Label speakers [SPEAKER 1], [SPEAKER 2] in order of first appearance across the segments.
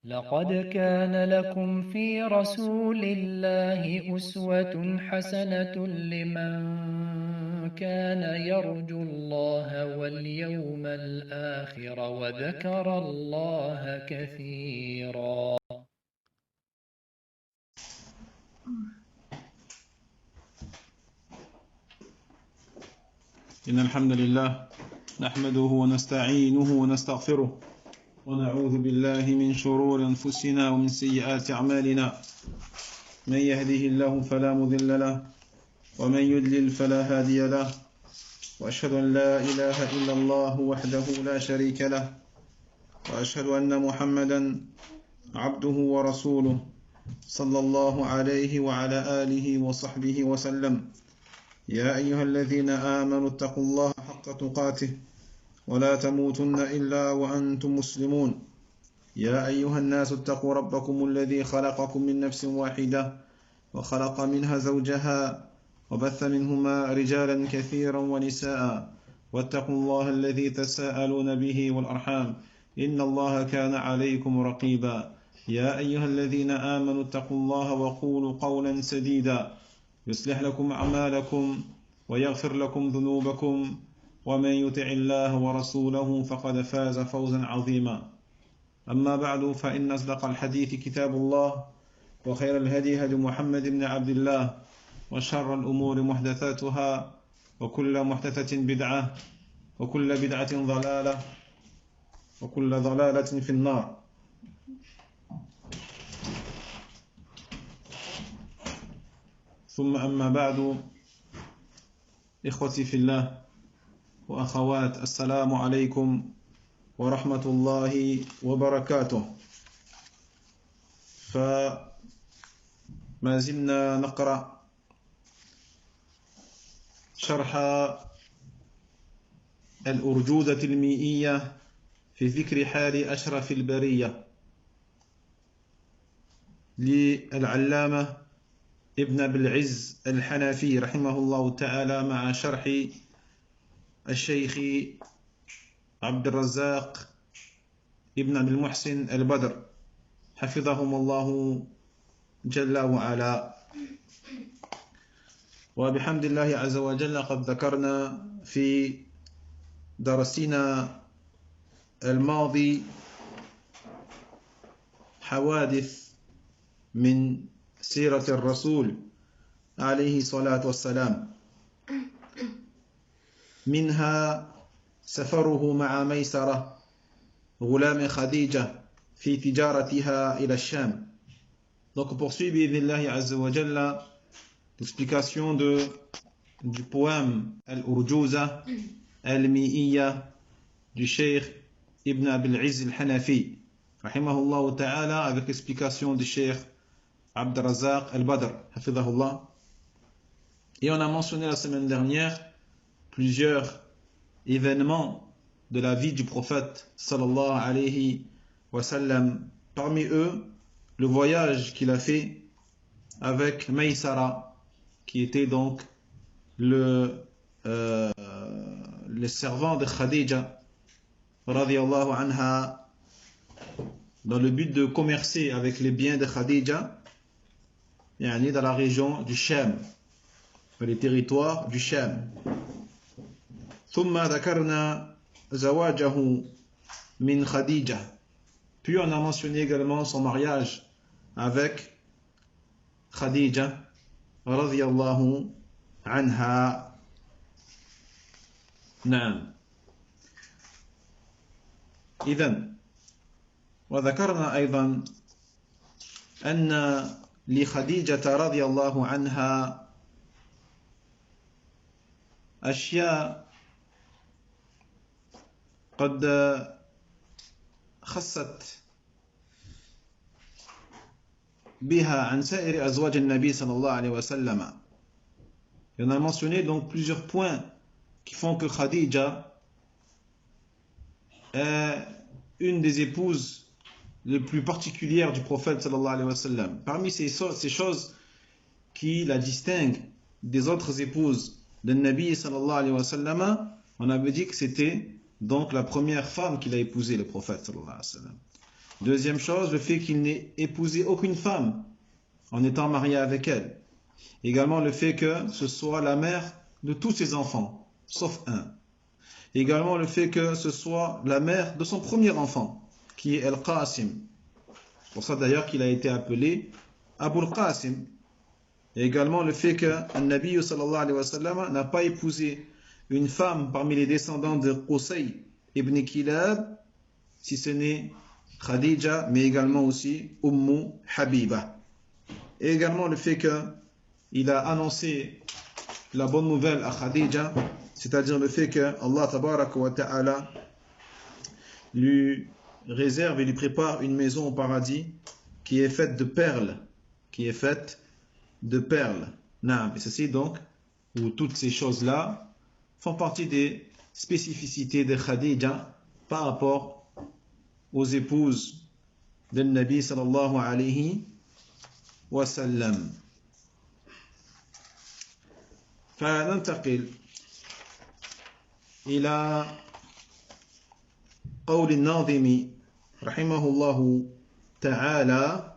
[SPEAKER 1] لقد كان لكم في رسول الله أسوة حسنة لمن كان يرجو الله واليوم الآخر وذكر الله كثيرا.
[SPEAKER 2] إن الحمد لله نحمده ونستعينه ونستغفره ونعوذ بالله من شرور أنفسنا ومن سيئات أعمالنا. من يهده الله فلا مضل له ومن يضلل فلا هادي له، وأشهد أن لا إله إلا الله وحده لا شريك له، وأشهد أن محمدا عبده ورسوله صلى الله عليه وعلى آله وصحبه وسلم. يا أيها الذين آمنوا اتقوا الله حق تقاته ولا تموتن إلا وأنتم مسلمون. يا أيها الناس اتقوا ربكم الذي خلقكم من نفس واحدة وخلق منها زوجها وبث منهما رجالا كثيرا ونساء، واتقوا الله الذي تساءلون به والأرحام إن الله كان عليكم رقيبا. يا أيها الذين آمنوا اتقوا الله وقولوا قولا سديدا يصلح لكم أعمالكم ويغفر لكم ذنوبكم، ومن يطع الله ورسوله فقد فاز فوزا عظيما. أما بعد، فإن أصدق الحديث كتاب الله، وخير الهدي هدي محمد بن عبد الله، وشر الأمور محدثاتها، وكل محدثة بدعة، وكل بدعة ضلالة، وكل ضلالة في النار. ثم أما بعد، إخوتي في الله وأخوات، السلام عليكم ورحمة الله وبركاته. فما زلنا نقرأ شرح الأرجوزة المئية في ذكر حال أشرف البرية للعلامة ابن أبي العز الحنفي رحمه الله تعالى، مع شرح الشيخ عبد الرزاق ابن عبد المحسن البدر حفظهم الله جل وعلا. وبحمد الله عز وجل قد ذكرنا في درسنا الماضي حوادث من سيرة الرسول عليه الصلاة والسلام، منها سفره مع ميسرة غلام خديجة في تجارتها إلى الشام. Donc on poursuit bi'idhnillahi azza wa jalla l'explication du poème Al-Urjuza Al-Mi'iyya du Cheikh Ibn Abil Izz Al-Hanafi rahimahullah ta'ala, avec l'explication du Cheikh Abd Razak Al-Badr hafidhahullah. Et on a mentionné la semaine dernière plusieurs événements de la vie du prophète sallallahu alayhi wa sallam. Parmi eux, le voyage qu'il a fait avec Maysara, qui était donc le servant de Khadija radiyallahu anha, dans le but de commercer avec les biens de Khadija, yani dans la région du Sham, dans les territoires du Sham. ثم ذكرنا زواجه من خديجة. Puis on a mentionné également son mariage avec Khadija radiyallahu anha. نعم. إذن وذكرنا أيضا أن لخديجة رضي الله عنها أشياء قد خصت بها عن سائر أزواج النبي صلى الله عليه وسلم. Et on a mentionné donc plusieurs points qui font que Khadija est une des épouses les plus particulières du prophète sallallahu alayhi wa sallam. Parmi ces choses qui la distinguent des autres épouses de Nabi sallallahu alayhi wa sallam, on avait dit que c'était donc la première femme qu'il a épousée, le prophète sallallahu alayhi wa sallam. Deuxième chose, le fait qu'il n'ait épousé aucune femme en étant marié avec elle. Également le fait que ce soit la mère de tous ses enfants, sauf un. Également le fait que ce soit la mère de son premier enfant, qui est Al-Qasim. C'est pour ça d'ailleurs qu'il a été appelé Abul Qasim. Et également le fait que Nabi sallallahu alayhi wa sallam n'a pas épousé une femme parmi les descendants de Qusay ibn Kilab, si ce n'est Khadija, mais également aussi Habiba. Et également le fait qu'il a annoncé la bonne nouvelle à Khadija, c'est-à-dire le fait que Allah tabaraka wa ta'ala lui réserve et lui prépare une maison au paradis qui est faite de perles, Et ceci donc, où toutes ces choses-là font partie des spécificités de Khadija par rapport aux épouses de Nabi sallallahu alayhi wa sallam. فننتقل إلى قول الناظم رحمه الله تعالى.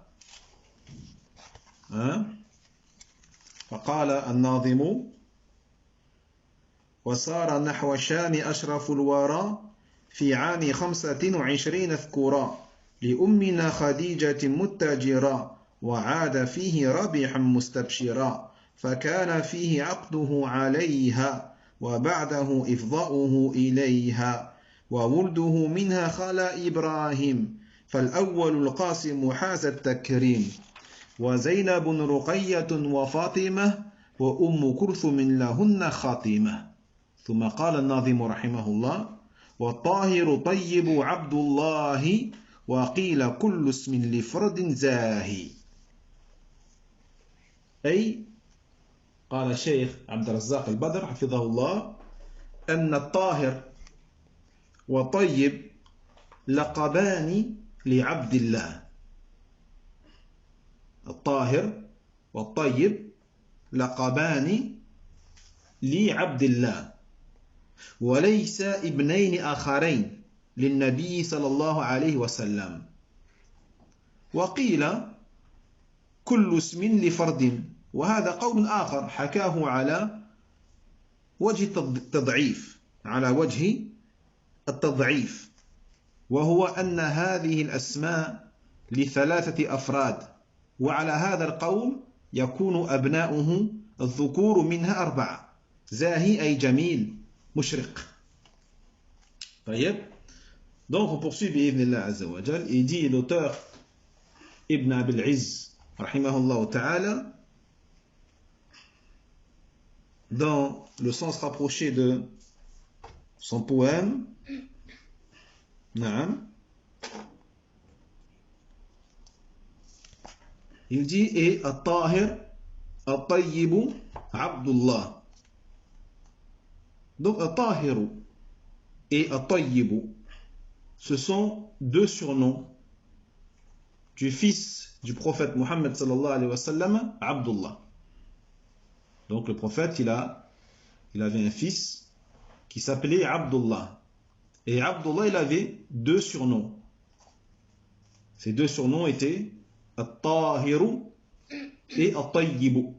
[SPEAKER 2] فقال الناظم: وصار نحو الشام أشرف الورى في عام 25 اذكرا لأمنا خديجة متجرا وعاد فيه رابحا مستبشرا فكان فيه عقده عليها وبعده إفضاؤه إليها وولده منها خلا إبراهيم فالأول القاسم حاز التكريم وزينب رقية وفاطمة وأم كلثوم لهن خاتمة. ثم قال الناظم رحمه الله: والطاهر طيب عبد الله وقيل كل اسم لفرد زاهي. أي قال الشيخ عبد الرزاق البدر حفظه الله أن الطاهر وطيب لقبان لعبد الله. الطاهر والطيب لقبان لعبد الله وليس ابنين آخرين للنبي صلى الله عليه وسلم. وقيل كل اسم لفرد، وهذا قول آخر حكاه على وجه التضعيف، وهو أن هذه الأسماء ل3 أفراد، وعلى هذا القول يكون أبناؤه الذكور منها 4: زاهي أي جميل مشرق. طيب، donc on poursuit bi'idhnillah azza wa jal. Il dit l'auteur Ibn Abil Izz rahimahullah ta'ala, dans le sens rapproché de son poème, il dit: et At-Tahir At-Tayyib Abdullah. Donc At-Tahir et At-Tayyib, ce sont 2 surnoms du fils du prophète Muhammad sallallahu alayhi wa sallam, Abdullah. Donc le prophète, il avait un fils qui s'appelait Abdullah. Et Abdullah, il avait 2 surnoms. Ces 2 surnoms étaient At-Tahiru et At-Tayyibu.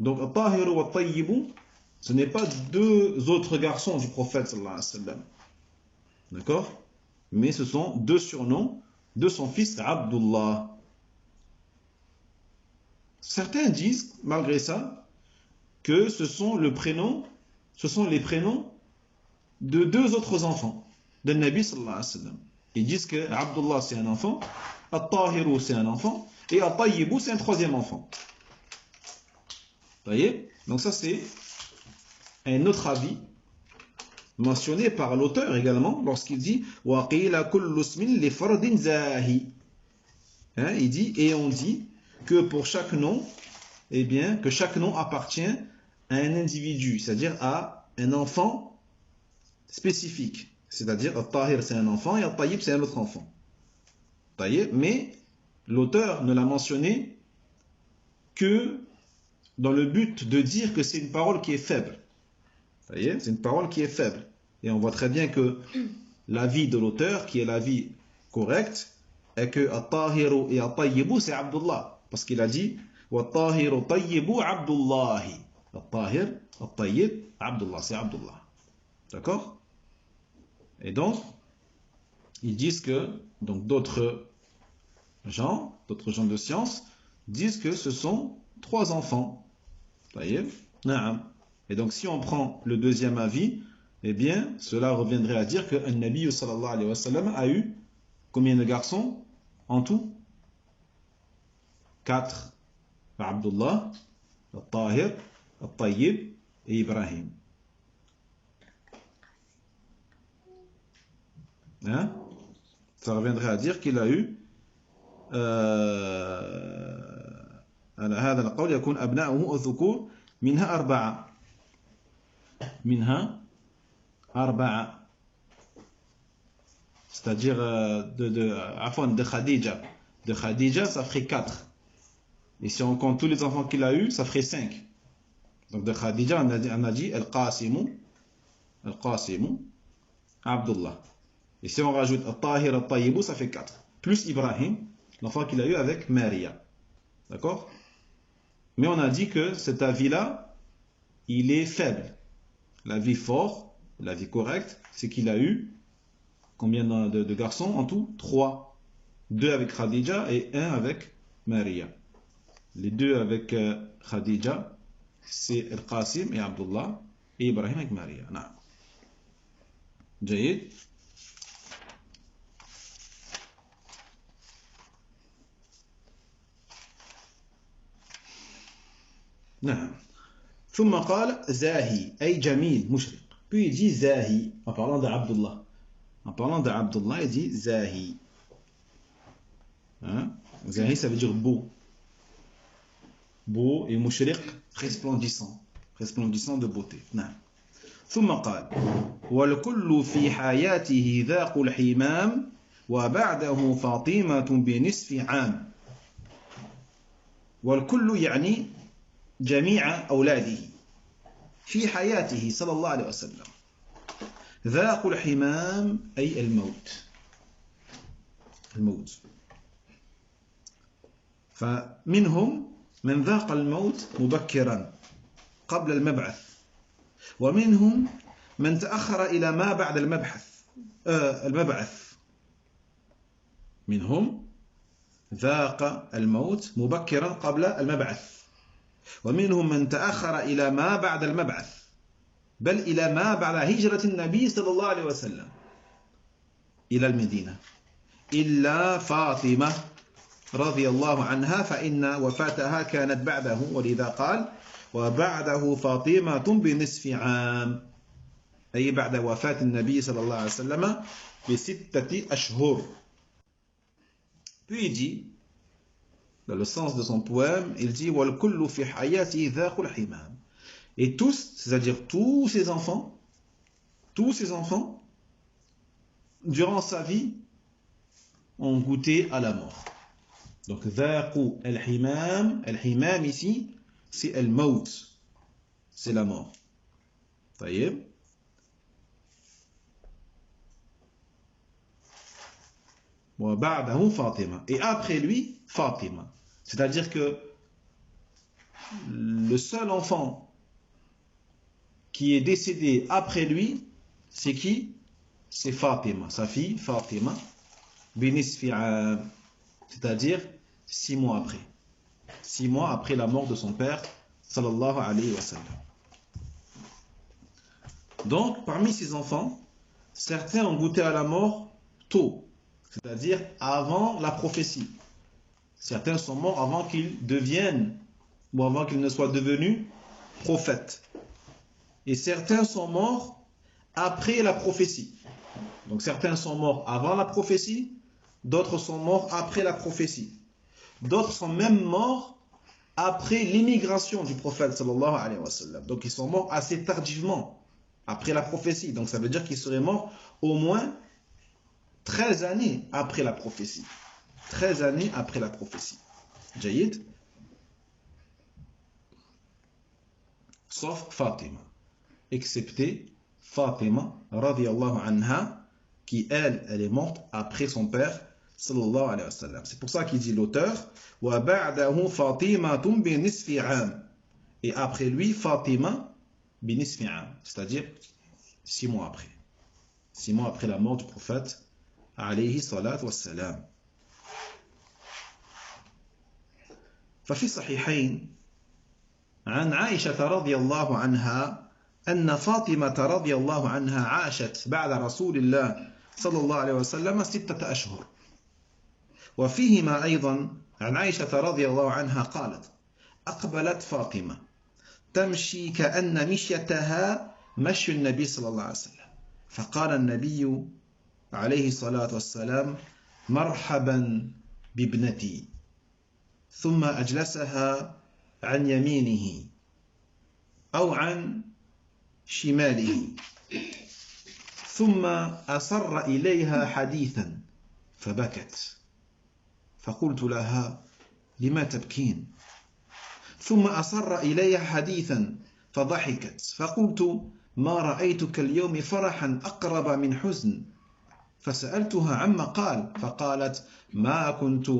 [SPEAKER 2] Donc At-Tahiru et At-Tayyibu, ce n'est pas 2 autres garçons du prophète sallallahu alayhi wa sallam. D'accord? Mais ce sont 2 surnoms de son fils Abdullah. Certains disent, malgré ça, que ce sont les prénoms de 2 autres enfants de Nabi sallallahu alayhi wa sallam. Ils disent que Abdullah c'est un enfant, At-Tahiru c'est un enfant, et At-Tayyibu c'est un 3e enfant. Vous voyez? Donc ça c'est un autre avis mentionné par l'auteur également lorsqu'il dit وَقِيلَ كُلُّ اسْمٍ لِفَرْدٍ زَاهِ. Il dit, et on dit que pour chaque nom, eh bien, que chaque nom appartient à un individu, c'est-à-dire à un enfant spécifique. C'est-à-dire, At-Tahir c'est un enfant et At-Tayyib c'est un autre enfant. Mais l'auteur ne l'a mentionné que dans le but de dire que c'est une parole qui est faible. C'est une parole qui est faible. Et on voit très bien que l'avis de l'auteur, qui est l'avis correct est que At-Tahiru et At-Tayyibu, c'est Abdullah. Parce qu'il a dit Wat-Tahiru Tayyibu Abdullahi. At-Tahir, At-Tayyib, Abdullah, c'est Abdullah. D'accord? Et donc, ils disent que, donc d'autres gens de science, disent que ce sont 3 enfants. Tayyib, Na'am. Et donc, si on prend le deuxième avis, eh bien, cela reviendrait à dire que An-Nabi sallallahu alayhi wa sallam a eu combien de garçons en tout? 4. Abdullah, Al-Tahir, Al-Tayyib et Ibrahim. Hein? Ça reviendrait à dire qu'il a eu على هذا القول يكون أبناؤه الذكور منها 4 c'est-à-dire de Khadija. De Khadija, ça ferait 4. Et si on compte tous les enfants qu'il a eu, ça ferait 5. Donc de Khadija, on a dit Al-Qasimu, Abdullah. Et si on rajoute Al-Tahir, Al-Tayyibu, ça fait 4. Plus Ibrahim, l'enfant qu'il a eu avec Maria. D'accord? Mais on a dit que cet avis-là, il est faible. L'avis fort, l'avis correct, c'est qu'il a eu combien de garçons en tout? 3. 2 avec Khadija et 1 avec Maria. Les 2 avec Khadija, c'est Al-Qasim et Abdullah, et Ibrahim avec Maria. Non. جيد. نعم. ثم قال زاهي أي جميل مشرق. Puis il dit Zahi en parlant d'Abdullah. En parlant d'Abdullah, il dit Zahi. Hein? Zahi, ça veut dire beau. Beau et mushriq, resplendissant. Resplendissant de beauté. نعم. ثم قال والكل في حياته ذاق الحمام وبعده فاطمة بنصف عام. والكل يعني جميع أولاده في حياته صلى الله عليه وسلم. ذاق الحمام أي الموت. فمنهم من ذاق الموت مبكرا قبل المبعث ومنهم من تأخر إلى ما بعد المبعث. منهم ذاق الموت مبكرا قبل المبعث ومنهم من تأخر إلى ما بعد المبعث بل إلى ما بعد هجرة النبي صلى الله عليه وسلم إلى المدينة إلا فاطمة رضي الله عنها فإن وفاتها كانت بعده ولذا قال وبعده فاطمة بنصف عام أي بعد وفاة النبي صلى الله عليه وسلم ب6 أشهر. Puis il dit, dans le sens de son poème, il dit وَالْكُلُّ فِي حَيَاتِهِ ذَاقُ الْحِمَامِ. Et tous, c'est-à-dire tous ses enfants, durant sa vie, ont goûté à la mort. Donc, ذَاقُ الْحِمَامِ, al-himam ici, c'est al-maut, c'est la mort. طيب. وَبَعْدَهُ فَاطِمَةٌ. Et après lui, Fatima. C'est-à-dire que le seul enfant qui est décédé après lui, c'est qui? C'est Fatima, sa fille Fatima, binisfi am, c'est-à-dire 6 mois après. 6 mois après la mort de son père, sallallahu alayhi wa sallam. Donc, parmi ces enfants, certains ont goûté à la mort tôt, c'est-à-dire avant la prophétie. Certains sont morts avant qu'ils deviennent, ou avant qu'ils ne soient devenus prophètes. Et certains sont morts après la prophétie. Donc certains sont morts avant la prophétie, d'autres sont morts après la prophétie. D'autres sont même morts après l'immigration du prophète sallallahu alayhi wa sallam. Donc ils sont morts assez tardivement après la prophétie. Donc ça veut dire qu'ils seraient morts au moins 13 années après la prophétie. 13 années après la prophétie. Jayyid. Sauf Fatima. Excepté Fatima, radiyallahu anha, qui elle est morte après son père, sallallahu alayhi wa sallam. C'est pour ça qu'il dit l'auteur, وَبَعْدَهُ فَاطِمَةٌ بِنِصْفِ عَامٍ. Et après lui, Fatima بِنِصْفِ عَامٍ, c'est-à-dire 6 mois après. 6 mois après la mort du prophète, alayhi salatu wassalam. ففي الصحيحين عن عائشة رضي الله عنها أن فاطمة رضي الله عنها عاشت بعد رسول الله صلى الله عليه وسلم 6 أشهر. وفيهما أيضا عن عائشة رضي الله عنها قالت أقبلت فاطمة تمشي كأن مشيتها مشي النبي صلى الله عليه وسلم فقال النبي عليه الصلاة والسلام مرحبا بابنتي ثم أجلسها عن يمينه أو عن شماله ثم أصر إليها حديثا فبكت فقلت لها لما تبكين ثم أصر إليها حديثا فضحكت فقلت ما رأيتك اليوم فرحا أقرب من حزن فسألتها عما قال فقالت ما كنت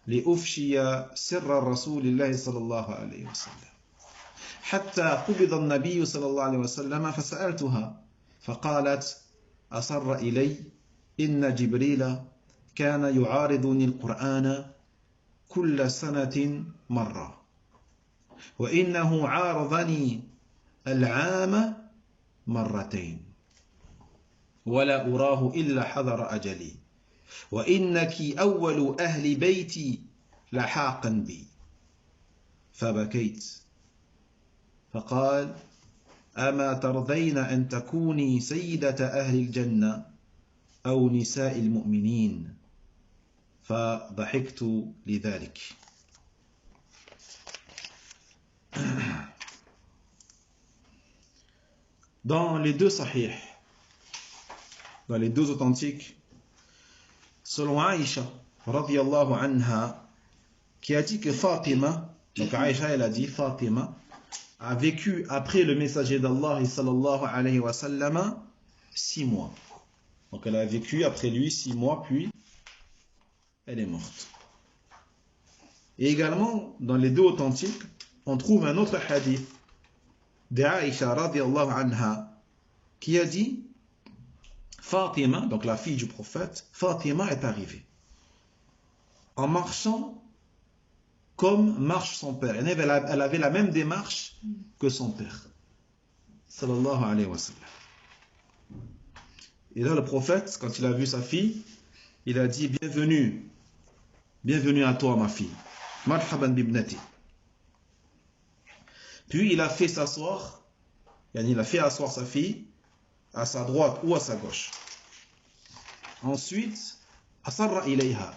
[SPEAKER 2] لأفشي سر رسول الله صلى الله عليه وسلم حتى قبض النبي صلى الله عليه وسلم فسألتها فقالت أصر إلي إن جبريل كان يعارضني القرآن كل سنة مرة وإنه عارضني العام مرتين ولا أراه إلا حذر أجلي وإنك أول أهل بيتي لحاقا بي فبكيت فقال أما ترضين أن تكوني سيدة أهل الجنة أو نساء المؤمنين فضحكت لذلك. Dans les deux sahih, dans les deux authentiques, selon Aïcha radiyallahu anha, qui a dit que Fatima, donc Aïcha elle a dit Fatima a vécu après le messager d'Allah sallallahu alayhi wa sallam 6 mois. Donc elle a vécu après lui 6 mois, puis elle est morte. Et également, dans les deux authentiques, on trouve un autre hadith d'Aïcha radiyallahu anha qui a dit Fatima, donc la fille du prophète, Fatima est arrivée en marchant comme marche son père. Elle avait la même démarche que son père. Sallallahu alayhi wa sallam. Et là, le prophète, quand il a vu sa fille, il a dit bienvenue, bienvenue à toi ma fille. Marhaban bibnati. Puis il a fait s'asseoir, il a fait asseoir sa fille à sa droite ou à sa gauche. Ensuite, asarra ilayha,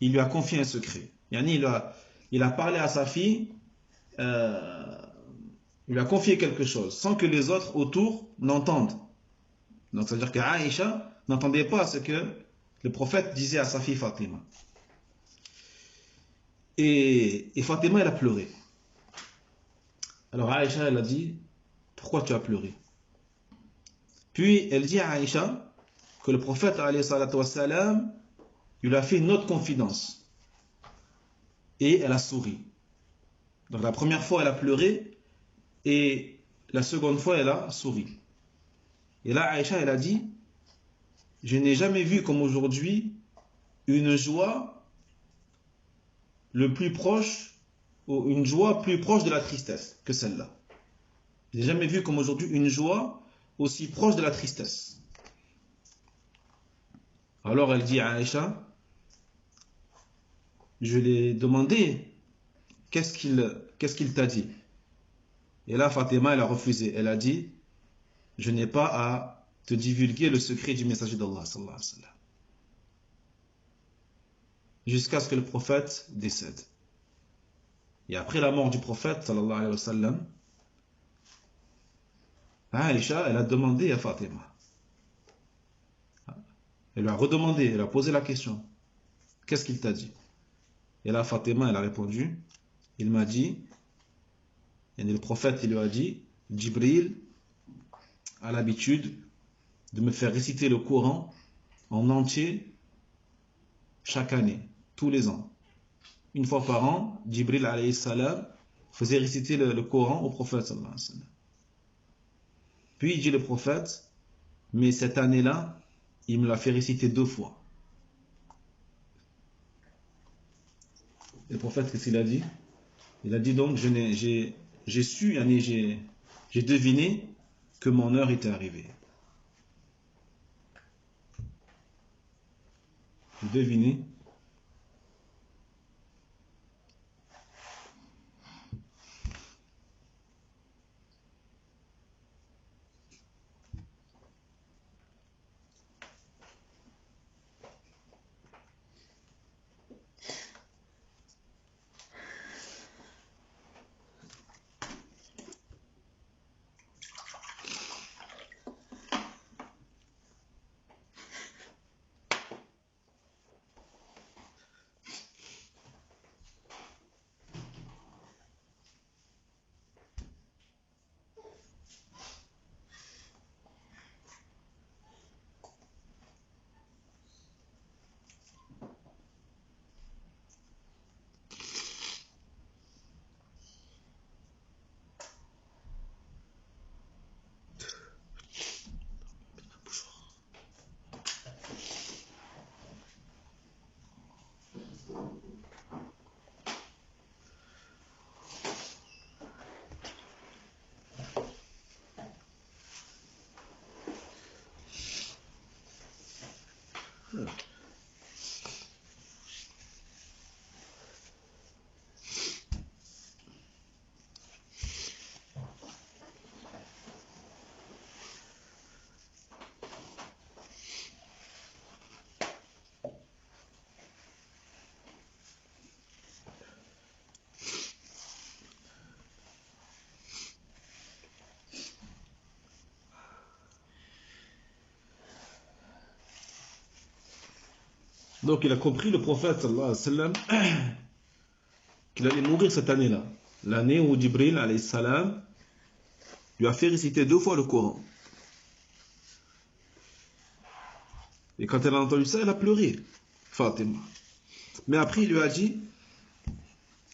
[SPEAKER 2] il lui a confié un secret. Il a parlé à sa fille, il lui a confié quelque chose, sans que les autres autour n'entendent. Donc, c'est-à-dire qu'Aïcha n'entendait pas ce que le prophète disait à sa fille Fatima. Et Fatima, elle a pleuré. Alors Aïcha, elle a dit, pourquoi tu as pleuré? Puis elle dit à Aïcha que le prophète alayhi salatu wassalam, il a fait une autre confidence. Et elle a souri. Donc la première fois, elle a pleuré, et la seconde fois, elle a souri. Et là, Aïcha, elle a dit, je n'ai jamais vu comme aujourd'hui une joie le plus proche, ou une joie plus proche de la tristesse que celle-là. Je n'ai jamais vu comme aujourd'hui une joie aussi proche de la tristesse. Alors elle dit à Aïcha, je l'ai demandé, qu'est-ce qu'il t'a dit? Et là, Fatima, elle a refusé. Elle a dit, je n'ai pas à te divulguer le secret du messager d'Allah sallallahu alayhi wa sallam. Jusqu'à ce que le prophète décède. Et après la mort du prophète sallallahu alayhi wa sallam, Aïcha, elle a demandé à Fatima. Elle lui a redemandé, elle a posé la question. Qu'est-ce qu'il t'a dit? Et là, Fatima, elle a répondu, il m'a dit, et le prophète, il lui a dit, Jibril a l'habitude de me faire réciter le Coran en entier chaque année, tous les ans. Une fois par an, Jibril alayhi salam faisait réciter le Coran au prophète sallallahu alayhi wa sallam. Puis il dit le prophète, mais cette année-là, il me l'a fait réciter 2 fois. Et le prophète, qu'est-ce qu'il a dit? Il a dit donc, j'ai deviné que mon heure était arrivée. J'ai deviné. Donc il a compris, le prophète sallallahu alayhi wa sallam, qu'il allait mourir cette année-là. L'année où Jibril alayhi salam lui a fait réciter 2 fois le Coran. Et quand elle a entendu ça, elle a pleuré, Fatima. Mais après il lui a dit,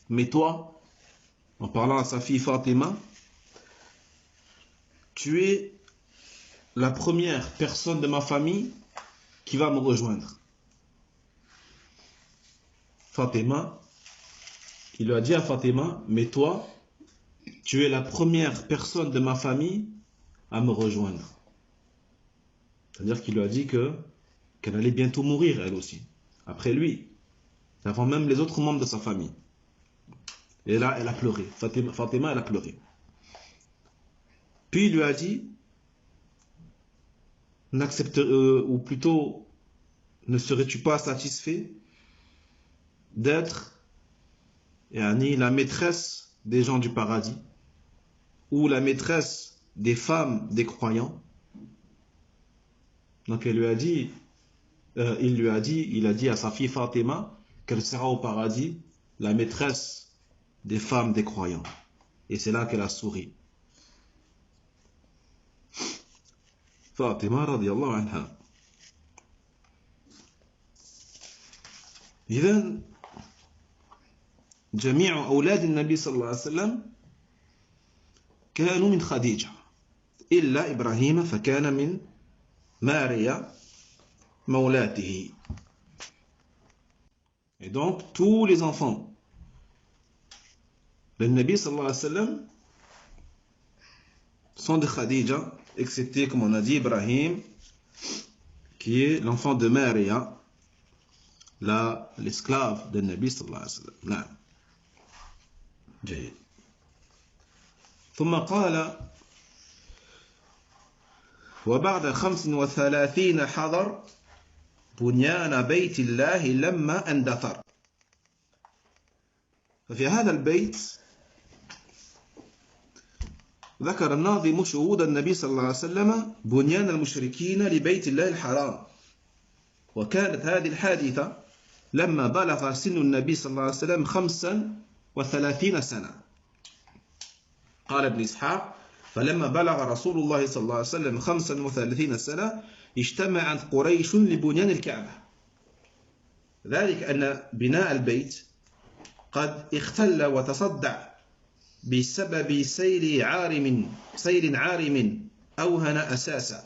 [SPEAKER 2] mais toi, en parlant à sa fille Fatima, tu es la première personne de ma famille qui va me rejoindre. Fatima, il lui a dit à Fatima, mais toi, tu es la première personne de ma famille à me rejoindre. C'est-à-dire qu'il lui a dit qu'elle allait bientôt mourir, elle aussi, après lui, avant même les autres membres de sa famille. Et là, elle a pleuré. Fatima, elle a pleuré. Puis il lui a dit, ou plutôt, ne serais-tu pas satisfait d'être la maîtresse des gens du paradis ou la maîtresse des femmes des croyants? Donc il a dit à sa fille Fatima qu'elle sera au paradis la maîtresse des femmes des croyants. Et c'est là qu'elle a souri. Fatima radiyallahu anha. إذن جميع أولاد النبي صلى الله عليه وسلم كانوا من خديجة إلا إبراهيم فكان من ماريا مولاته. Et donc tous les enfants de Nabi sallallahu alayhi wa sallam sont de Khadija, excepté, comme on a dit, Ibrahim, qui est l'enfant de Maria, l'esclave de Nabi sallallahu alayhi wa sallam. نعم. جيد. ثم قال وبعد 35 حضر بنيان بيت الله لما اندثر. ففي هذا البيت ذكر الناظم شهود النبي صلى الله عليه وسلم بنيان المشركين لبيت الله الحرام. وكانت هذه الحادثة لما بلغ سن النبي صلى الله عليه وسلم 35 سنة. قال ابن إسحاق فلما بلغ رسول الله صلى الله عليه وسلم 35 سنة اجتمعت قريش لبنيان الكعبة ذلك أن بناء البيت قد اختل وتصدع بسبب سيل عارم أوهن أساسا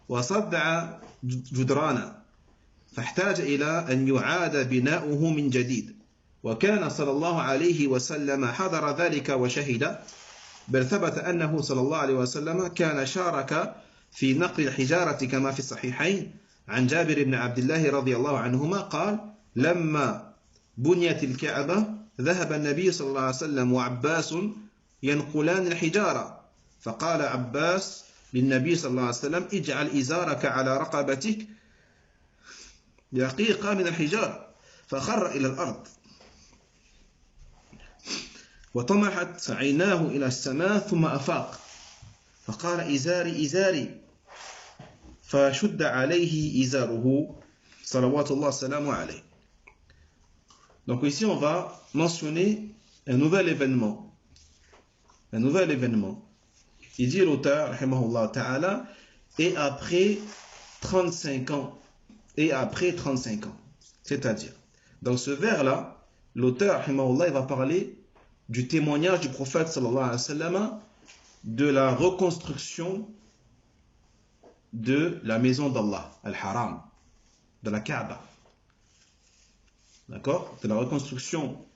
[SPEAKER 2] وصدع جدرانا فاحتاج إلى أن يعاد بناؤه من جديد وكان صلى الله عليه وسلم حضر ذلك وشهد بل ثبت أنه صلى الله عليه وسلم كان شارك في نقل الحجارة كما في الصحيحين عن جابر بن عبد الله رضي الله عنهما قال لما بنيت الكعبة ذهب النبي صلى الله عليه وسلم وعباس ينقلان الحجارة فقال عباس للنبي صلى الله عليه وسلم اجعل إزارك على رقبتك دقيقة من الحجارة فخر إلى الأرض وطمحت عيناه إلى السماء ثم أفاق فقال إزاري فشد عليه إزاره صلوات الله وسلامه عليه. Donc ici on va mentionner un nouvel événement. Il dit l'auteur, rahimahullah ta'ala, et après 35 ans. C'est-à-dire, dans ce vers-là, l'auteur, rahimahullah, il va parler du témoignage du prophète, sallallahu alayhi wa sallam, de la reconstruction de la maison d'Allah, al-Haram, de la Kaaba. D'accord? De la reconstruction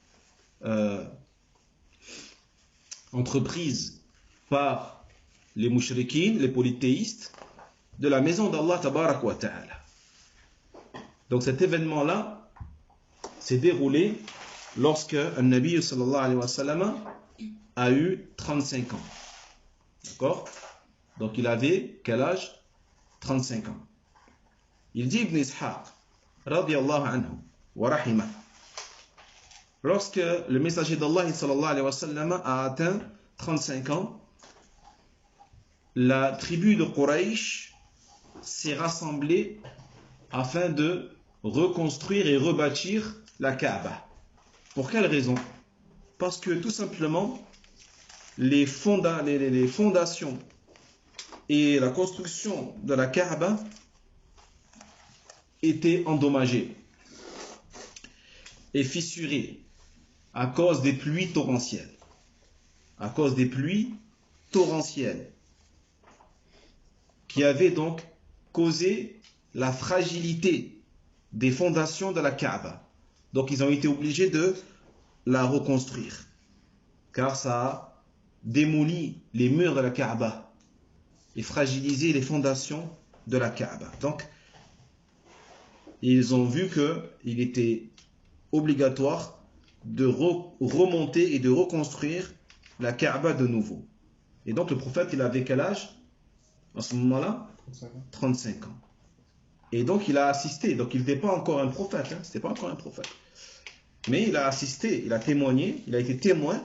[SPEAKER 2] entreprise par les mouchriquines, les polythéistes, de la maison d'Allah tabarak wa ta'ala. Donc cet événement-là s'est déroulé lorsque un Nabi sallallahu alayhi wa sallam a eu 35 ans. D'accord? Donc il avait quel âge? 35 ans. Il dit Ibn Ishaq, radiyallahu anhu, wa rahimah, lorsque le messager d'Allah sallallahu alayhi wa sallam a atteint 35 ans, la tribu de Quraysh s'est rassemblée afin de reconstruire et rebâtir la Kaaba. Pour quelle raison? Parce que tout simplement, les fondations et la construction de la Kaaba étaient endommagées et fissurées à cause des pluies torrentielles. Qui avaient donc causé la fragilité des fondations de la Kaaba. Donc ils ont été obligés de la reconstruire, car ça a démoli les murs de la Kaaba et fragilisé les fondations de la Kaaba. Donc ils ont vu qu'il était obligatoire de remonter et de reconstruire la Kaaba de nouveau. Et donc le prophète, il avait quel âge à ce moment-là? 35 ans. Et donc il a assisté, donc il n'était pas encore un prophète, c'était pas encore un prophète. Mais il a assisté, il a témoigné, il a été témoin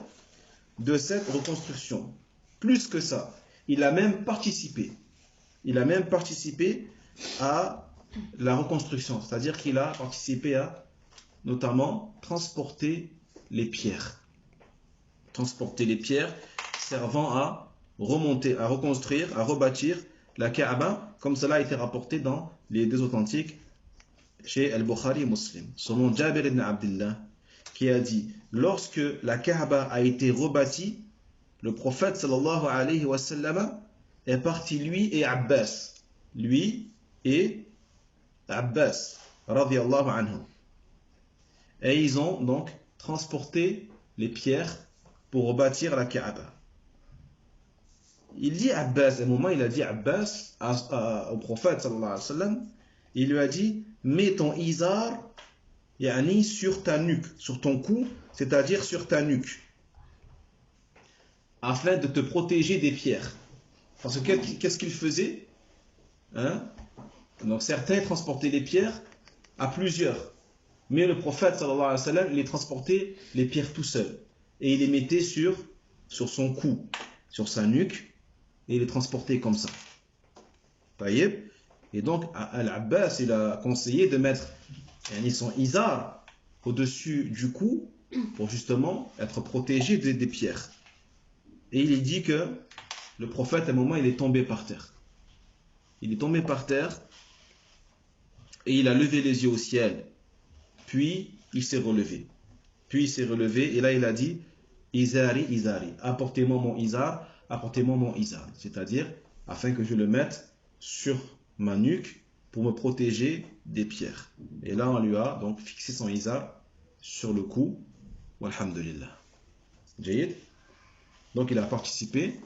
[SPEAKER 2] de cette reconstruction. Plus que ça, il a même participé. À la reconstruction, c'est-à-dire qu'il a participé à notamment transporter les pierres servant à remonter, à reconstruire, à rebâtir la Kaaba, comme cela a été rapporté dans les deux authentiques chez Al-Bukhari et Muslim, selon Jabir ibn Abdullah, qui a dit, lorsque la Kaaba a été rebâtie, le prophète sallallahu alayhi wa sallam est parti, lui et Abbas, radiyallahu anhu. Et ils ont donc transporté les pierres pour rebâtir la Kaaba. Il dit Abbas, à un moment il a dit Abbas au prophète sallallahu alayhi wa sallam, il lui a dit, mets ton izar sur ta nuque, sur ton cou, c'est-à-dire sur ta nuque, afin de te protéger des pierres. Parce que qu'est-ce qu'il faisait? Donc certains transportaient les pierres à plusieurs, mais le prophète sallallahu alayhi wa sallam, il les transportait les pierres tout seul, et il les mettait sur son cou, sur sa nuque, et il les transportait comme ça. Et donc Al-Abbas, il a conseillé de mettre son izar au-dessus du cou pour justement être protégé des pierres. Et il est dit que le prophète, à un moment, il est tombé par terre. et il a levé les yeux au ciel, puis il s'est relevé. Et là il a dit Izari, Izari, apportez-moi mon izar, apportez-moi mon izar. C'est-à-dire, afin que je le mette sur ma nuque pour me protéger des pierres. Et là on lui a donc fixé son izar sur le cou. Walhamdulillah. Jayid. Donc il a participé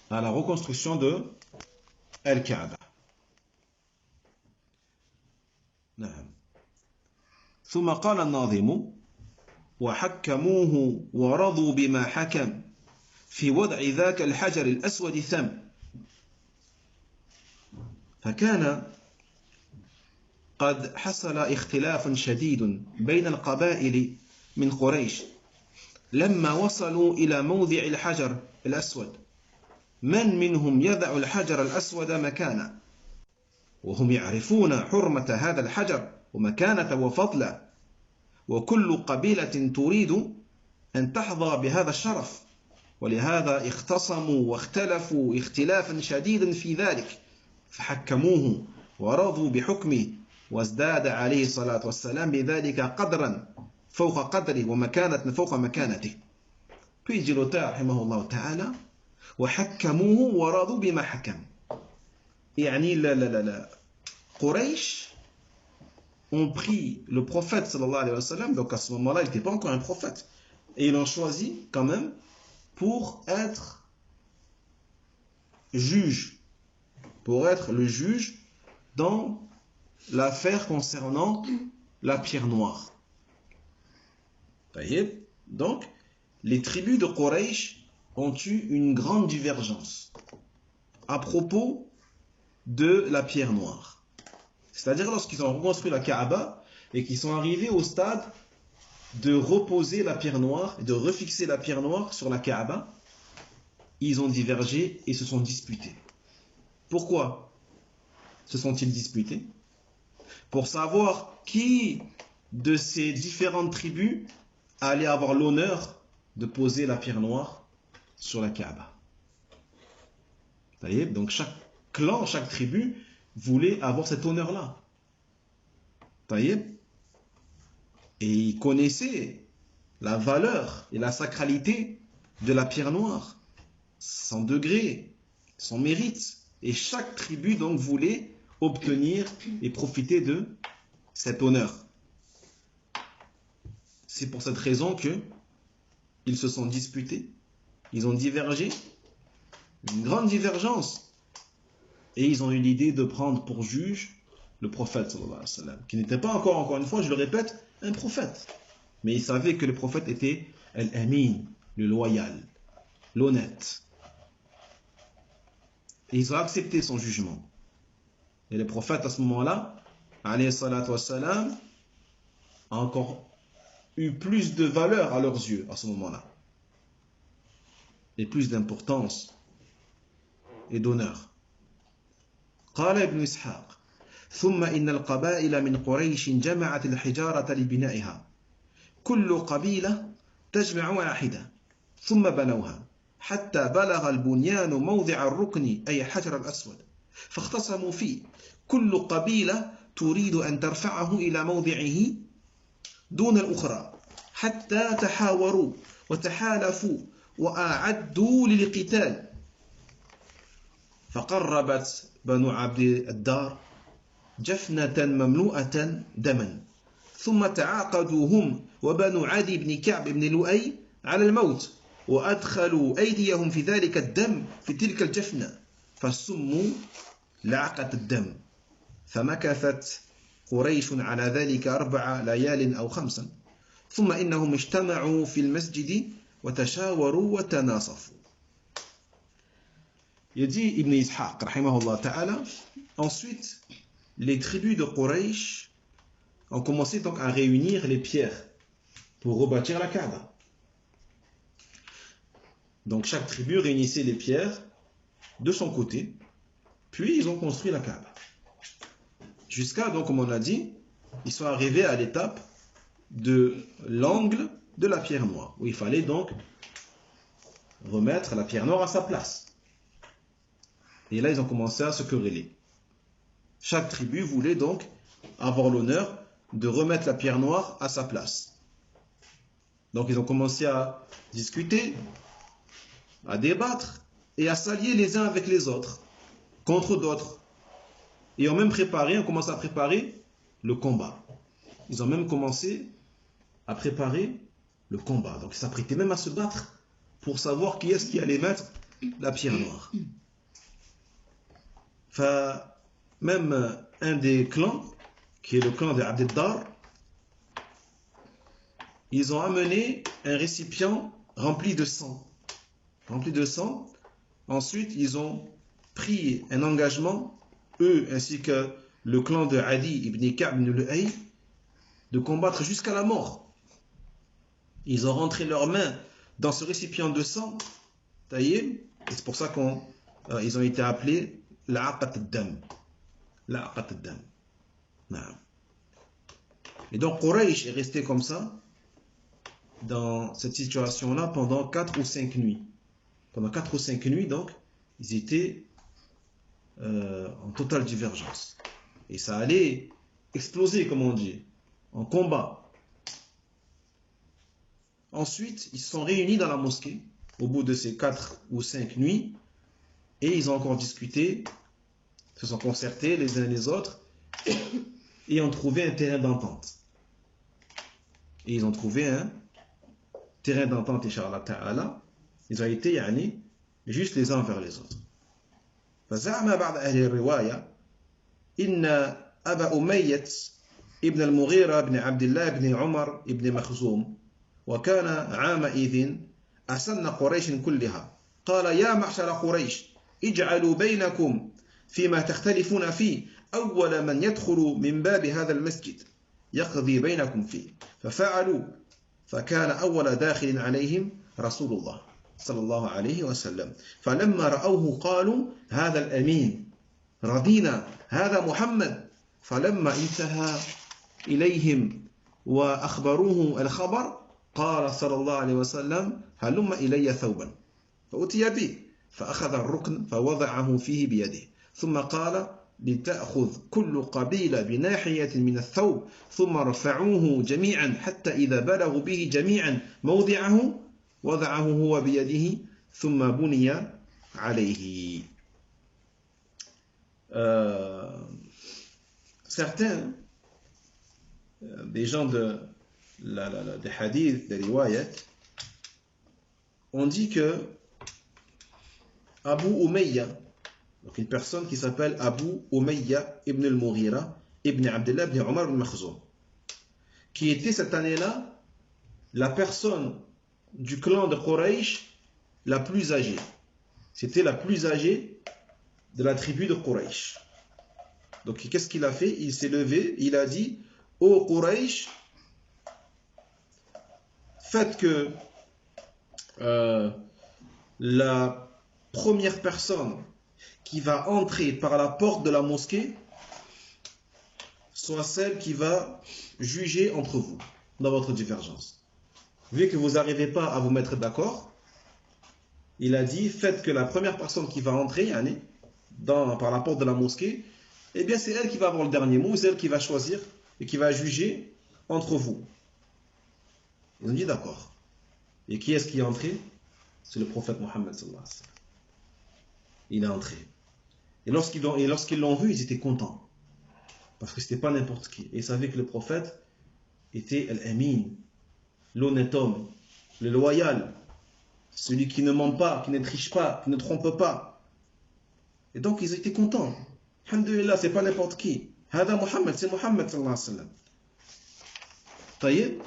[SPEAKER 2] à la reconstruction de Al-Kaaba. نعم. ثم قال الناظم وحكموه ورضوا بما حكم في وضع ذاك الحجر الأسود ثم فكان قد حصل اختلاف شديد بين القبائل من قريش لما وصلوا إلى موضع الحجر الأسود من منهم يضع الحجر الأسود مكانه وهم يعرفون حرمة هذا الحجر ومكانته وفضله وكل قبيلة تريد أن تحظى بهذا الشرف ولهذا اختصموا واختلفوا اختلافا شديدا في ذلك فحكموه ورضوا بحكمه وازداد عليه الصلاة والسلام بذلك قدرا فوق قدره ومكانة فوق مكانته. Puis dit l'auteur رحمه الله تعالى وحكموه ورضوا بما حكم. يعني لا قريش ont pris le prophète sallallahu alayhi wa sallam, donc à ce moment-là il n'était pas encore un prophète, et ils l'ont choisi quand même pour être juge, pour être le juge dans l'affaire concernant la pierre noire. Donc les tribus de Quraysh ont eu une grande divergence à propos de la pierre noire. C'est-à-dire lorsqu'ils ont reconstruit la Kaaba et qu'ils sont arrivés au stade de reposer la pierre noire, de refixer la pierre noire sur la Kaaba, ils ont divergé et se sont disputés. Pourquoi se sont-ils disputés? Pour savoir qui de ces différentes tribus allait avoir l'honneur de poser la pierre noire sur la Kaaba. Donc chaque clan, chaque tribu voulait avoir cet honneur-là. Et ils connaissaient la valeur et la sacralité de la pierre noire, son degré, son mérite. Et chaque tribu donc voulait obtenir et profiter de cet honneur. C'est pour cette raison que ils se sont disputés, ils ont divergé, une grande divergence. Et ils ont eu l'idée de prendre pour juge le prophète sallallahu alayhi wa sallam, qui n'était pas encore une fois, je le répète, un prophète. Mais ils savaient que le prophète était al-amin, le loyal, l'honnête. Et ils ont accepté son jugement. Et le prophète à ce moment-là, alayhi salatu wassalam, a encore eu plus de valeur à leurs yeux à ce moment-là. Et plus d'importance et d'honneur. قال ابن إسحاق ثم إن القبائل من قريش جمعت الحجارة لبنائها كل قبيلة تجمع واحدة ثم بنوها حتى بلغ البنيان موضع الركن أي الحجر الأسود فاختصموا فيه كل قبيلة تريد أن ترفعه إلى موضعه دون الأخرى حتى تحاوروا وتحالفوا وأعدوا للقتال فقربت بنو عبد الدار جفنة مملوءة دما ثم تعاقدوا هم وبنو عدي بن كعب بن لؤي على الموت وأدخلوا أيديهم في ذلك الدم في تلك الجفنة فسموا لعقة الدم فمكثت قريش على ذلك 4 ليال أو 5 ثم إنهم اجتمعوا في المسجد وتشاوروا وتناصفوا. Il dit Ibn Ishaq, rahimahullah ta'ala, ensuite, les tribus de Quraysh ont commencé donc à réunir les pierres pour rebâtir la Kaaba. Donc chaque tribu réunissait les pierres de son côté, puis ils ont construit la Kaaba. Jusqu'à, donc comme on a dit, ils sont arrivés à l'étape de l'angle de la pierre noire, où il fallait donc remettre la pierre noire à sa place. Et là, ils ont commencé à se quereller. Chaque tribu voulait donc avoir l'honneur de remettre la pierre noire à sa place. Donc ils ont commencé à discuter, à débattre et à s'allier les uns avec les autres contre d'autres. Et ont même commencé à préparer le combat. Ils ont même commencé à préparer le combat. Donc ils s'apprêtaient même à se battre pour savoir qui est-ce qui allait mettre la pierre noire. Même un des clans, qui est le clan de Abd al-Dar, ils ont amené un récipient rempli de sang. Rempli de sang. Ensuite, ils ont pris un engagement, eux ainsi que le clan de Adi ibn Ka'b ibn Lu'ay, de combattre jusqu'à la mort. Ils ont rentré leurs mains dans ce récipient de sang, taillé, et c'est pour ça qu'ils ont été appelés l'Aqat al-Dam. L'Aqat al-Dam. Et donc Quraysh est resté comme ça, dans cette situation-là, pendant 4 ou 5 nuits. Pendant 4 ou 5 nuits, donc, ils étaient en totale divergence. Et ça allait exploser, comme on dit, en combat. Ensuite, ils se sont réunis dans la mosquée, au bout de ces 4 ou 5 nuits, et ils ont encore discuté, se sont concertés les uns les autres, et ont trouvé un terrain d'entente. Et ils ont trouvé un terrain d'entente, Inch'Allah Ta'ala. Ils ont été juste les uns vers les autres. فزعم بعض أهل الرواية إن أبا أمية ابن المغيرة بن عبد الله بن عمر بن مخزوم وكان عامئذ أسن قريش كلها قال يا معشر قريش اجعلوا بينكم فيما تختلفون فيه أول من يدخل من باب هذا المسجد يقضي بينكم فيه ففعلوا فكان أول داخل عليهم رسول الله صلى الله عليه وسلم فلما رأوه قالوا هذا الأمين رضينا هذا محمد فلما انتهى إليهم وأخبروه الخبر قال صلى الله عليه وسلم هلم إلي ثوبا فأتي به فأخذ الركن فوضعه فيه بيده ثم قال لتأخذ كل قبيلة بناحية من الثوب ثم رفعوه جميعا حتى إذا بلغوا به جميعا موضعه وضعه هو بيده ثم بني عليه. Certains des gens des hadiths, des riwayat, ont dit que Abu Umayya, donc une personne qui s'appelle Abu Umayya ibn al-Mughira ibn Abdullah ibn Omar ibn Makhzoum, qui était cette année-là la personne du clan de Quraysh la plus âgée. C'était la plus âgée de la tribu de Quraysh. Donc qu'est-ce qu'il a fait? Il s'est levé, il a dit: ô Quraysh, faites que la première personne qui va entrer par la porte de la mosquée soit celle qui va juger entre vous dans votre divergence. Vu que vous n'arrivez pas à vous mettre d'accord, il a dit: faites que la première personne qui va entrer par la porte de la mosquée, eh bien c'est elle qui va avoir le dernier mot, c'est elle qui va choisir et qui va juger entre vous. Ils ont dit d'accord. Et qui est-ce qui est entré? C'est le prophète Mohammed sallallahu alayhi wa sallam. Il est entré. Et lorsqu'ils l'ont vu, ils étaient contents. Parce que ce n'était pas n'importe qui. Et ils savaient que le prophète était al-Amin, l'honnête homme, le loyal, celui qui ne ment pas, qui ne triche pas, qui ne trompe pas. Et donc ils étaient contents. Alhamdulillah, c'est pas n'importe qui. Hada Muhammad, c'est Muhammad sallallahu alayhi wa sallam. Taïeb.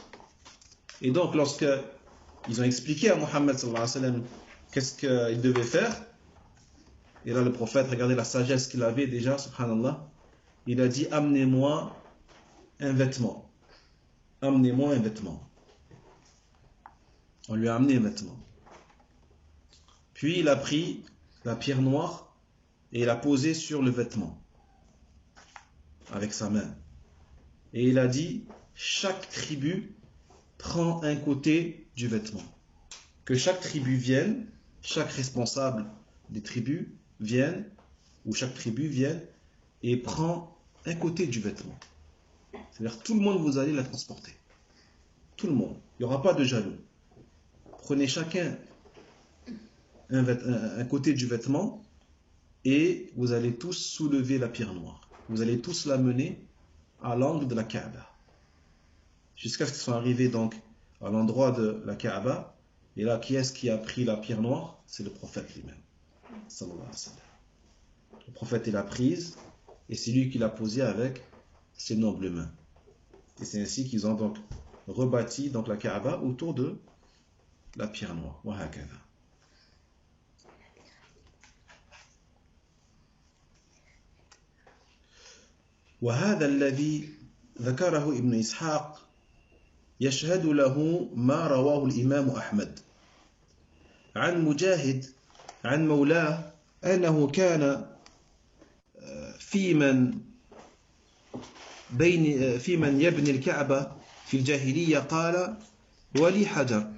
[SPEAKER 2] Et donc lorsqu'ils ont expliqué à Muhammad sallallahu alayhi wa sallam qu'est-ce qu'il devait faire, et là le prophète, regardez la sagesse qu'il avait déjà, subhanallah, il a dit: amenez-moi un vêtement. Amenez-moi un vêtement. On lui a amené un vêtement. Puis il a pris la pierre noire et il l'a posée sur le vêtement avec sa main. Et il a dit: chaque tribu prend un côté du vêtement. Que chaque tribu vienne, chaque responsable des tribus vienne, ou chaque tribu vienne et prend un côté du vêtement. C'est-à-dire tout le monde, vous allez la transporter. Tout le monde. Il n'y aura pas de jaloux. Prenez chacun un côté du vêtement et vous allez tous soulever la pierre noire. Vous allez tous la mener à l'angle de la Kaaba. Jusqu'à ce qu'ils soient arrivés donc à l'endroit de la Kaaba. Et là, qui est-ce qui a pris la pierre noire? C'est le prophète lui-même. Sallallahu alayhi wa sallam. Le prophète l'a prise et c'est lui qui l'a posée avec ses nobles mains. Et c'est ainsi qu'ils ont donc rebâti donc la Kaaba autour de la pierre noire. وهكذا. وهذا الذي ذكره ابن إسحاق يشهد له ما رواه الإمام أحمد عن مجاهد عن مولاه أنه كان في من يبني الكعبة في الجاهلية قال ولي حجر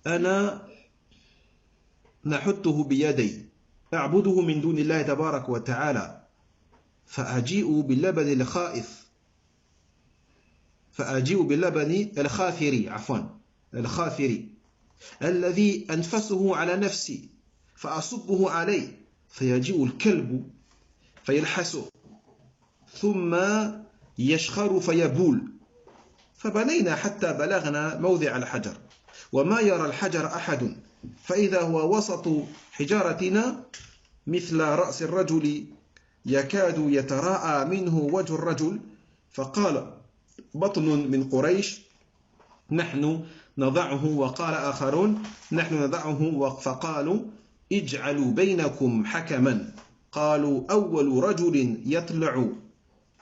[SPEAKER 2] أنا نحته بيدي أعبده من دون الله تبارك وتعالى فأجيء باللبن الخاثر الذي أنفسه على نفسي فأصبه عليه فيجيء الكلب فيلحسه ثم يشخر فيبول فبنينا حتى بلغنا موضع الحجر وما يرى الحجر أحد فإذا هو وسط حجارتنا مثل رأس الرجل يكاد يتراءى منه وجه الرجل فقال بطن من قريش نحن نضعه وقال آخرون نحن نضعه فقالوا اجعلوا بينكم حكما قالوا أول رجل يطلع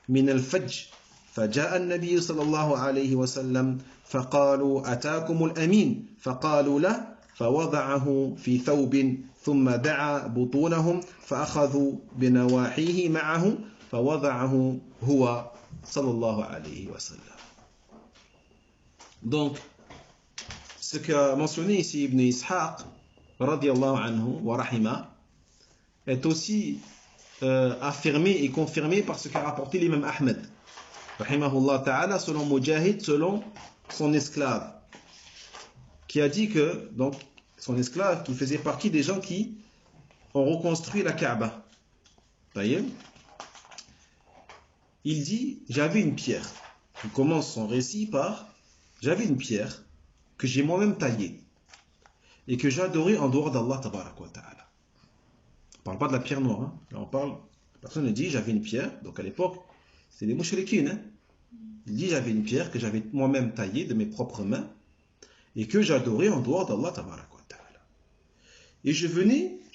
[SPEAKER 2] من الفج فجاء النبي صلى الله عليه وسلم فقالوا أتاكم الأمين فقالوا له فوضعه في ثوب ثم دعا بطونهم فأخذوا بنواحيه معه فوضعه هو صلى الله عليه وسلم. Donc, ce qu'a mentionné ici Ibn Ishaq, radiyallahu anhu wa rahima, est aussi affirmé et confirmé par ce qu'a rapporté l'imam Ahmed, rahimahullah ta'ala, selon Mujahid, selon son esclave, qui a dit que, donc, son esclave qui faisait partie des gens qui ont reconstruit la Kaaba. Voyez? Il dit, j'avais une pierre. Il commence son récit par, j'avais une pierre que j'ai moi-même taillée et que j'adorais en dehors d'Allah tabarak wa ta'ala. On ne parle pas de la pierre noire. Hein. Là on parle, la personne dit, j'avais une pierre, donc à l'époque, c'était des mushrikines. Hein. Il dit, j'avais une pierre que j'avais moi-même taillée de mes propres mains et que j'adorais en dehors d'Allah tabarak wa ta'ala. Et je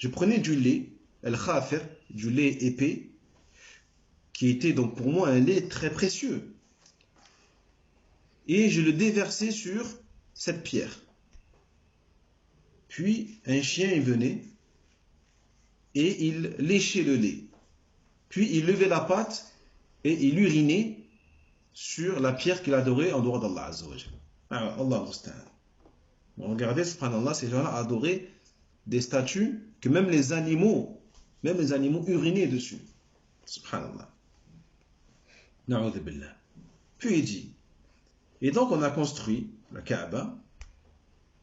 [SPEAKER 2] prenais du lait, al-khafir, du lait épais, qui était donc pour moi un lait très précieux. Et je le déversais sur cette pierre. Puis un chien venait et il léchait le lait. Puis il levait la patte et il urinait sur la pierre qu'il adorait en dehors d'Allah Azza wa Jalla. Allah musta'an. Regardez, subhanallah, ces gens-là adoraient des statues que même les animaux urinaient dessus. Subhanallah. Na'udhu billah. Puis il dit, et donc on a construit la Kaaba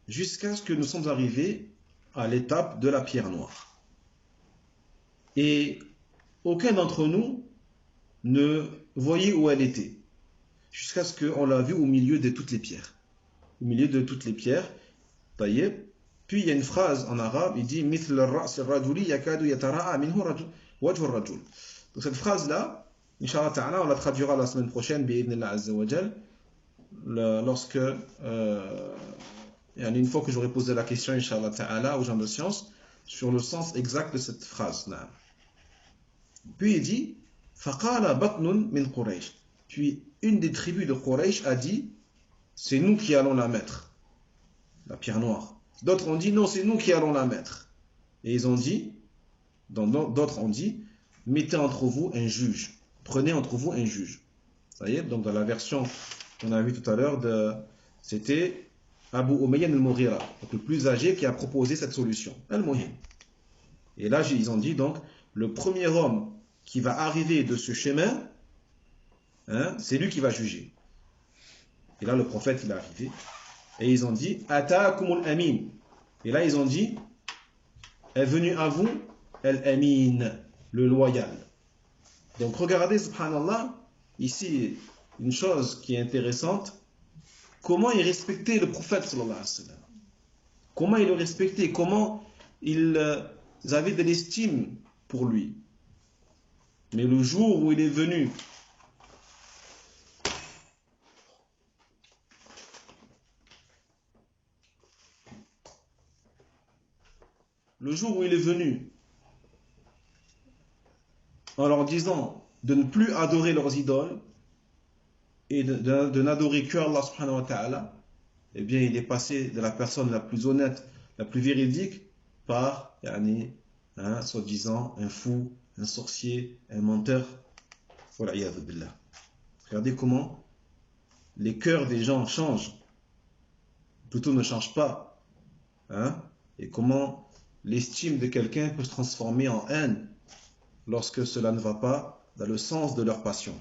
[SPEAKER 2] jusqu'à ce que nous sommes arrivés à l'étape de la pierre noire. Et aucun d'entre nous ne voyait où elle était, jusqu'à ce qu'on l'a vue au milieu de toutes les pierres. Au milieu de toutes les pierres, taïeb. Puis il y a une phrase en arabe, il dit mithl ar-ra's ar-rajuli yakadu yatara'a minhu wajhu ar-rajul. Donc cette phrase-là, Inch'Allah ta'ala, on la traduira la semaine prochaine, bi'idhnillah azza wa jal, lorsque, une fois que j'aurai posé la question, Inch'Allah ta'ala, aux gens de science, sur le sens exact de cette phrase. Puis il dit, faqala batnun min Quraysh. Puis une des tribus de Quraysh a dit, c'est nous qui allons la mettre, la pierre noire. D'autres ont dit, non, c'est nous qui allons la mettre. Et ils ont dit, d'autres ont dit, mettez entre vous un juge. Prenez entre vous un juge. Ça y est, donc dans la version qu'on a vue tout à l'heure, c'était Abu Umayyan al-Mughira, donc le plus âgé qui a proposé cette solution. Al-Muhim. Et là, ils ont dit donc, le premier homme qui va arriver de ce chemin, hein, c'est lui qui va juger. Et là, le prophète, il est arrivé. Et ils ont dit, Ataakumul Amin. Et là, ils ont dit, est venu à vous, Al-Amin, le loyal. Donc, regardez, subhanallah, ici, une chose qui est intéressante, comment il respectait le prophète, sallallahu alayhi wa sallam. Comment il le respectait, comment ils avaient de l'estime pour lui. Mais le jour où il est venu, en leur disant de ne plus adorer leurs idoles et de n'adorer que Allah subhanahu wa ta'ala, eh bien il est passé de la personne la plus honnête, la plus véridique, par, soi-disant, un fou, un sorcier, un menteur. Regardez comment les cœurs des gens changent, plutôt ne changent pas, hein, et comment l'estime de quelqu'un peut se transformer en haine lorsque cela ne va pas dans le sens de leur passion.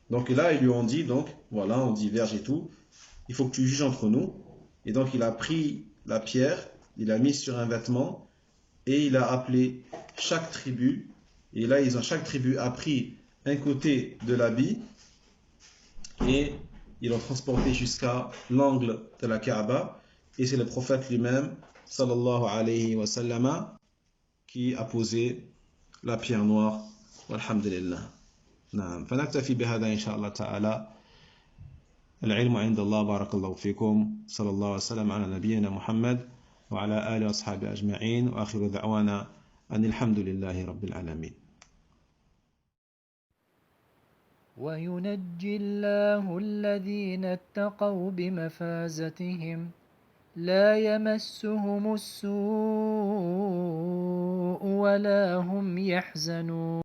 [SPEAKER 2] Donc là, ils lui ont dit, donc, voilà, on diverge et tout, il faut que tu juges entre nous. Et donc il a pris la pierre, il l'a mise sur un vêtement, et il a appelé chaque tribu, et là, chaque tribu a pris un côté de l'habit, et ils l'ont transporté jusqu'à l'angle de la Kaaba, et c'est le prophète lui-même, sallallahu alayhi wa sallam, qui a posé la pierre noire. Walhamdulillah. نعم فنكتفي بهذا إن شاء الله تعالى. العلم عند الله. بارك الله فيكم. صلى الله وسلم على نبينا محمد وعلى آله وأصحابه أجمعين وآخر دعوانا أن الحمد لله رب العالمين.
[SPEAKER 1] وينجي الله الذين اتقوا بمفازتهم لا يمسهم السوء ولا هم يحزنون